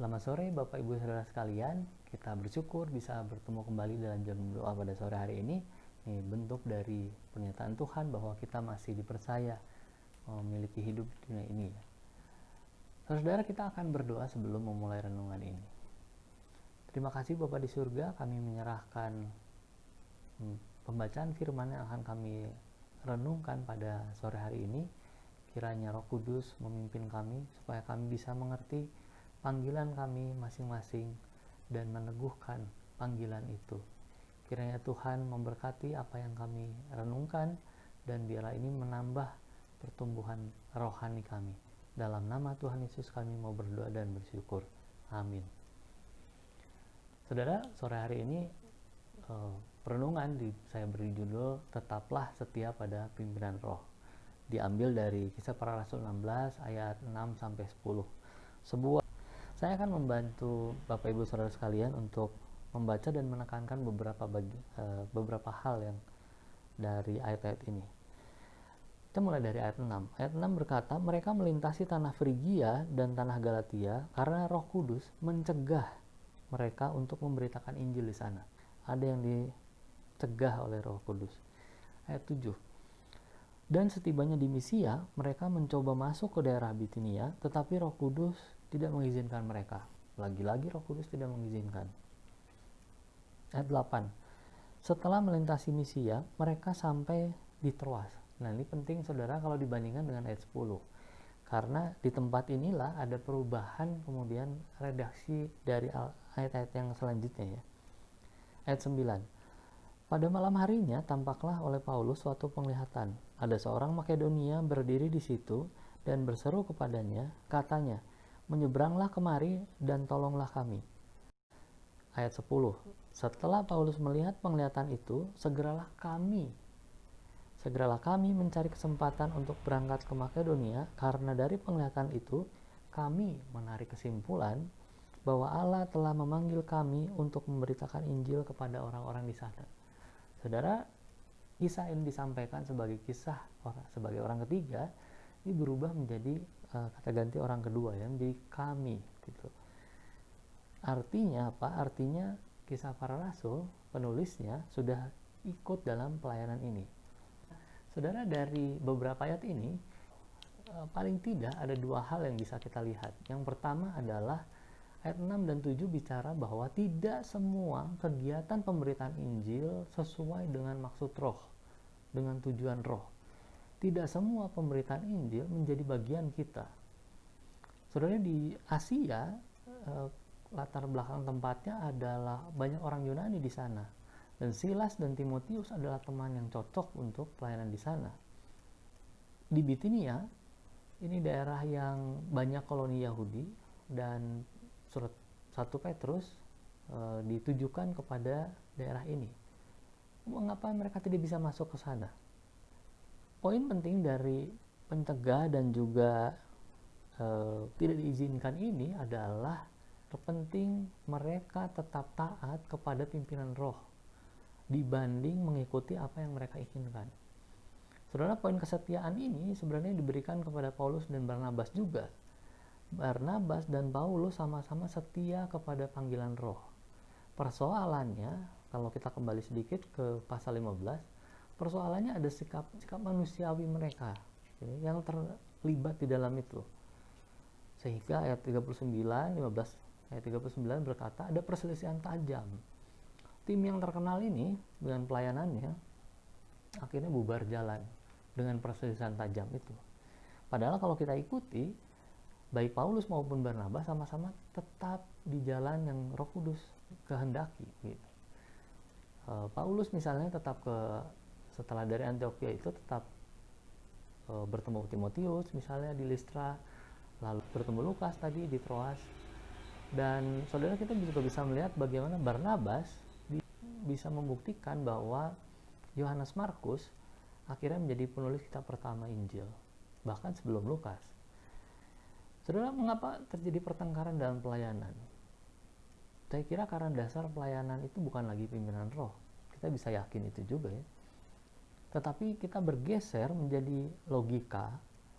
Selamat sore Bapak Ibu Saudara sekalian. Kita bersyukur bisa bertemu kembali dalam jam doa pada sore hari ini. Ini bentuk dari pernyataan Tuhan bahwa kita masih dipercaya memiliki hidup di dunia ini. Saudara, kita akan berdoa sebelum memulai renungan ini. Terima kasih Bapa di surga, kami menyerahkan pembacaan firman yang akan kami renungkan pada sore hari ini. Kiranya Roh Kudus memimpin kami supaya kami bisa mengerti panggilan kami masing-masing dan meneguhkan panggilan itu. Kiranya Tuhan memberkati apa yang kami renungkan dan biarlah ini menambah pertumbuhan rohani kami. Dalam nama Tuhan Yesus kami mau berdoa dan bersyukur. Amin. Saudara, sore hari ini perenungan saya beri judul Tetaplah Setia pada Pimpinan Roh. Diambil dari Kisah Para Rasul 16 ayat 6 sampai 10. Saya akan membantu Bapak Ibu Saudara sekalian untuk membaca dan menekankan beberapa hal yang dari ayat-ayat ini. Kita mulai dari ayat 6. Ayat 6 berkata, mereka melintasi tanah Frigia dan tanah Galatia karena Roh Kudus mencegah mereka untuk memberitakan Injil di sana. Ada yang dicegah oleh Roh Kudus. Ayat 7. Dan setibanya di Misia, mereka mencoba masuk ke daerah Bitinia, tetapi Roh Kudus tidak mengizinkan mereka. Lagi-lagi Roh Kudus tidak mengizinkan. Ayat 8. Setelah melintasi Misia, mereka sampai di Troas. Nah, ini penting saudara kalau dibandingkan dengan ayat 10. Karena di tempat inilah ada perubahan kemudian redaksi dari ayat-ayat yang selanjutnya ya. Ayat 9. Pada malam harinya tampaklah oleh Paulus suatu penglihatan. Ada seorang Makedonia berdiri di situ dan berseru kepadanya, katanya, menyeberanglah kemari dan tolonglah kami. Ayat 10. Setelah Paulus melihat penglihatan itu, segeralah kami mencari kesempatan untuk berangkat ke Makedonia, karena dari penglihatan itu kami menarik kesimpulan bahwa Allah telah memanggil kami untuk memberitakan Injil kepada orang-orang di sana. Saudara, kisah ini disampaikan sebagai sebagai orang ketiga, ini berubah menjadi kata ganti orang kedua yang menjadi kami gitu. Artinya apa? Artinya Kisah Para Rasul penulisnya sudah ikut dalam pelayanan ini. Saudara, dari beberapa ayat ini paling tidak ada dua hal yang bisa kita lihat. Yang pertama adalah ayat 6 dan 7 bicara bahwa tidak semua kegiatan pemberitaan Injil sesuai dengan maksud Roh, dengan tujuan Roh. Tidak semua pemberitaan Injil menjadi bagian kita. Saudara, di Asia, latar belakang tempatnya adalah banyak orang Yunani di sana. Dan Silas dan Timotius adalah teman yang cocok untuk pelayanan di sana. Di Bitinia, ini daerah yang banyak koloni Yahudi, dan surat 1 Petrus ditujukan kepada daerah ini. Mengapa mereka tidak bisa masuk ke sana? Poin penting dari pencegah dan juga tidak diizinkan ini adalah terpenting mereka tetap taat kepada pimpinan Roh dibanding mengikuti apa yang mereka inginkan. Saudara, poin kesetiaan ini sebenarnya diberikan kepada Paulus dan Barnabas juga. Barnabas dan Paulus sama-sama setia kepada panggilan Roh. Persoalannya, kalau kita kembali sedikit ke pasal 15, persoalannya ada sikap manusiawi mereka yang terlibat di dalam itu. Sehingga ayat 15 ayat 39 berkata ada perselisihan tajam. Tim yang terkenal ini dengan pelayanannya akhirnya bubar jalan dengan perselisihan tajam itu. Padahal kalau kita ikuti, baik Paulus maupun Barnabas sama-sama tetap di jalan yang Roh Kudus kehendaki gitu. Paulus misalnya tetap setelah dari Antiokhia itu tetap bertemu Timotius misalnya di Listra, lalu bertemu Lukas tadi di Troas. Dan saudara, kita juga bisa melihat bagaimana Barnabas bisa membuktikan bahwa Yohanes Markus akhirnya menjadi penulis kitab pertama Injil, bahkan sebelum Lukas. Saudara, mengapa terjadi pertengkaran dalam pelayanan? Saya kira karena dasar pelayanan itu bukan lagi pimpinan Roh. Kita bisa yakin itu juga ya. Tetapi kita bergeser menjadi logika,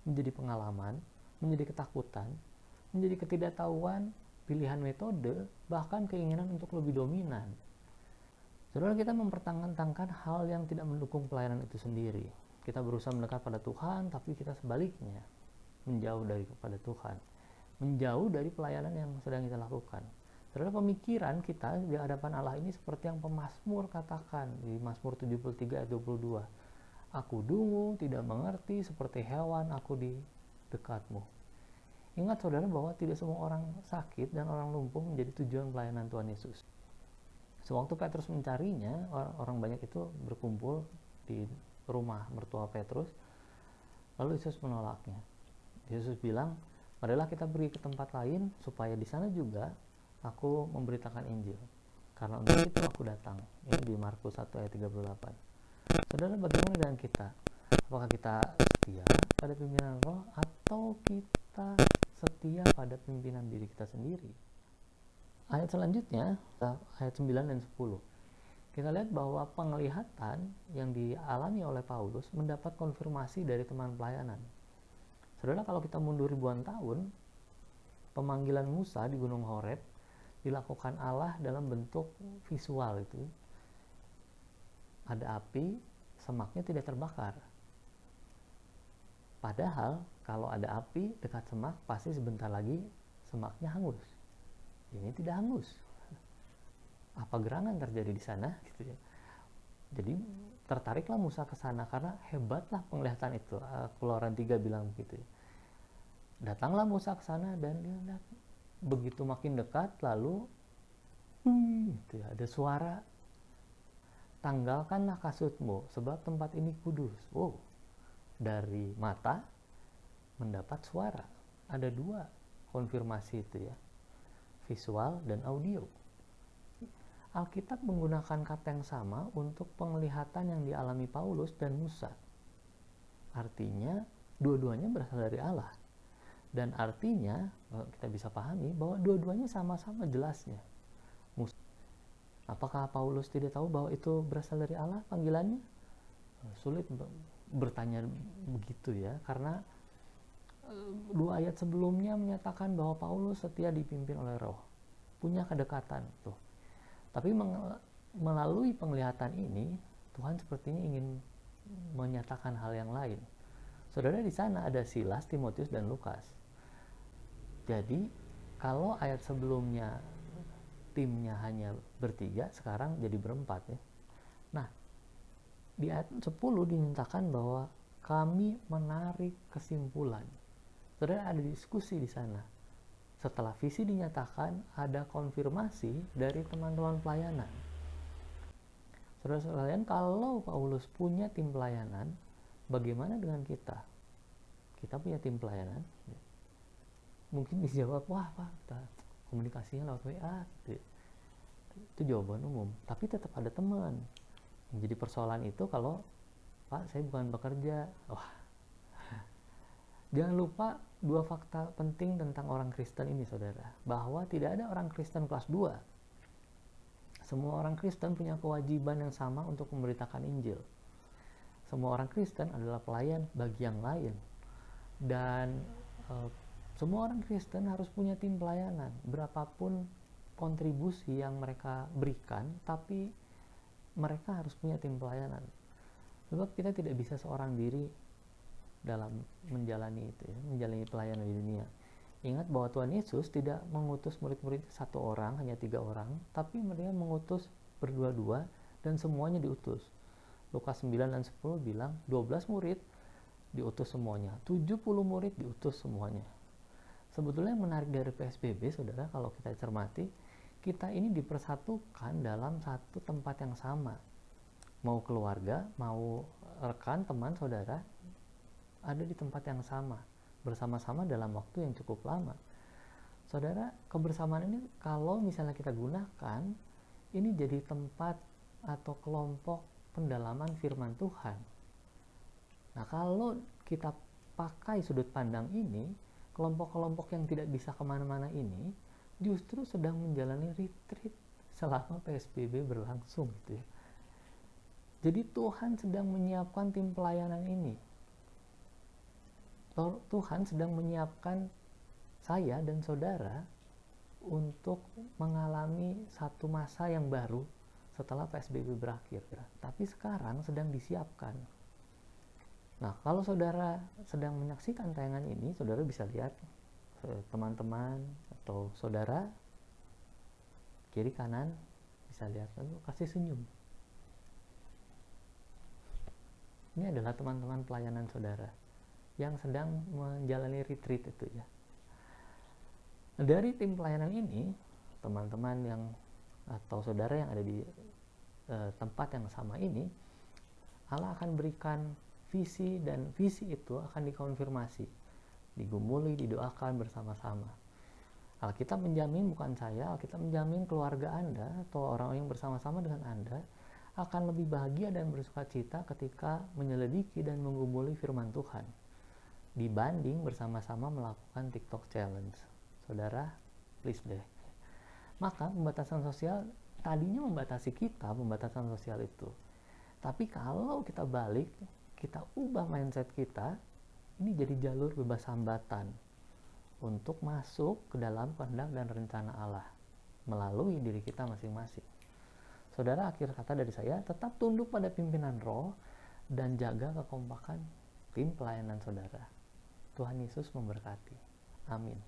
menjadi pengalaman, menjadi ketakutan, menjadi ketidaktahuan pilihan metode, bahkan keinginan untuk lebih dominan. Saudara, kita mempertentangkan hal yang tidak mendukung pelayanan itu sendiri. Kita berusaha mendekat pada Tuhan, tapi kita sebaliknya menjauh daripada Tuhan, menjauh dari pelayanan yang sedang kita lakukan. Saudara, pemikiran kita di hadapan Allah ini seperti yang pemazmur katakan di Mazmur 73 ayat 22. Aku dungu, tidak mengerti, seperti hewan aku di dekatmu. Ingat saudara bahwa tidak semua orang sakit dan orang lumpuh menjadi tujuan pelayanan Tuhan Yesus. Sewaktu Petrus mencarinya, orang banyak itu berkumpul di rumah mertua Petrus, lalu Yesus menolaknya. Yesus bilang, marilah kita pergi ke tempat lain, supaya di sana juga aku memberitakan Injil. Karena untuk itu aku datang. Ini di Markus 1 ayat 38. Saudara, bagaimana dengan kita? Apakah kita setia pada pimpinan roh, atau kita setia pada pimpinan diri kita sendiri? Ayat selanjutnya, ayat 9 dan 10. Kita lihat bahwa penglihatan yang dialami oleh Paulus mendapat konfirmasi dari teman pelayanan. Saudara, kalau kita mundur ribuan tahun, pemanggilan Musa di Gunung Horeb dilakukan Allah dalam bentuk visual itu. Ada api, semaknya tidak terbakar. Padahal kalau ada api dekat semak, pasti sebentar lagi semaknya hangus. Ini tidak hangus. Apa gerangan terjadi di sana? Gitu ya. Jadi tertariklah Musa ke sana karena hebatlah penglihatan itu. Keluaran 3 bilang begitu. Datanglah Musa ke sana dan dia lihat, begitu makin dekat lalu gitu ya, ada suara, tanggalkanlah kasutmu sebab tempat ini kudus. Wow, dari mata mendapat suara. Ada 2 konfirmasi itu ya, visual dan audio. Alkitab menggunakan kata yang sama untuk penglihatan yang dialami Paulus dan Musa. Artinya dua-duanya berasal dari Allah. Dan artinya kita bisa pahami bahwa dua-duanya sama-sama jelasnya. Apakah Paulus tidak tahu bahwa itu berasal dari Allah panggilannya? Sulit bertanya begitu ya, karena 2 ayat sebelumnya menyatakan bahwa Paulus setia dipimpin oleh Roh, punya kedekatan tuh. Tapi melalui penglihatan ini, Tuhan sepertinya ingin menyatakan hal yang lain. Saudara, di sana ada Silas, Timotius, dan Lukas. Jadi, kalau ayat sebelumnya timnya hanya bertiga, sekarang jadi berempat ya. Nah, di ayat 10 dinyatakan bahwa kami menarik kesimpulan. Saudara, ada diskusi di sana. Setelah visi dinyatakan, ada konfirmasi dari teman-teman pelayanan. Saudara sekalian, kalau Paulus punya tim pelayanan, bagaimana dengan kita? Kita punya tim pelayanan? Mungkin dijawab, wah Pak, kita komunikasinya lewat WA. Itu jawaban umum. Tapi tetap ada teman. Yang jadi persoalan itu kalau, Pak, saya bukan bekerja. Wah, jangan lupa 2 fakta penting tentang orang Kristen ini, saudara. Bahwa tidak ada orang Kristen kelas 2. Semua orang Kristen punya kewajiban yang sama untuk memberitakan Injil. Semua orang Kristen adalah pelayan bagi yang lain. Dan semua orang Kristen harus punya tim pelayanan. Berapapun kontribusi yang mereka berikan, tapi mereka harus punya tim pelayanan. Sebab kita tidak bisa seorang diri dalam menjalani itu ya, menjalani pelayanan di dunia. Ingat bahwa Tuhan Yesus tidak mengutus murid-murid 1 orang, hanya 3 orang, tapi mereka mengutus berdua-dua dan semuanya diutus. Lukas 9 dan 10 bilang 12 murid diutus semuanya, 70 murid diutus semuanya. Sebetulnya yang menarik dari PSBB, saudara, kalau kita cermati, kita ini dipersatukan dalam satu tempat yang sama. Mau keluarga, mau rekan, teman, saudara, ada di tempat yang sama, bersama-sama dalam waktu yang cukup lama. Saudara, kebersamaan ini kalau misalnya kita gunakan, ini jadi tempat atau kelompok pendalaman firman Tuhan. Nah, kalau kita pakai sudut pandang ini, kelompok-kelompok yang tidak bisa kemana-mana ini justru sedang menjalani retreat selama PSBB berlangsung gitu ya. Jadi Tuhan sedang menyiapkan tim pelayanan ini. Tuhan sedang menyiapkan saya dan saudara untuk mengalami satu masa yang baru setelah PSBB berakhir. Tapi sekarang sedang disiapkan. Nah, kalau saudara sedang menyaksikan tayangan ini, saudara bisa lihat teman-teman atau saudara kiri kanan bisa lihat, lalu kasih senyum. Ini adalah teman-teman pelayanan saudara yang sedang menjalani retreat itu ya. Dari tim pelayanan ini, teman-teman yang atau saudara yang ada di tempat yang sama ini, Allah akan berikan visi, dan visi itu akan dikonfirmasi, digumuli, didoakan bersama-sama. Alkitab menjamin, bukan saya, Alkitab menjamin keluarga Anda atau orang yang bersama-sama dengan Anda akan lebih bahagia dan bersuka cita ketika menyelidiki dan menggumuli firman Tuhan dibanding bersama-sama melakukan TikTok challenge. Saudara, please deh. Maka pembatasan sosial tadinya membatasi kita, pembatasan sosial itu. Tapi kalau kita balik, kita ubah mindset kita, ini jadi jalur bebas hambatan untuk masuk ke dalam kehendak dan rencana Allah melalui diri kita masing-masing. Saudara, akhir kata dari saya, tetap tunduk pada pimpinan roh dan jaga kekompakan tim pelayanan saudara. Tuhan Yesus memberkati. Amin.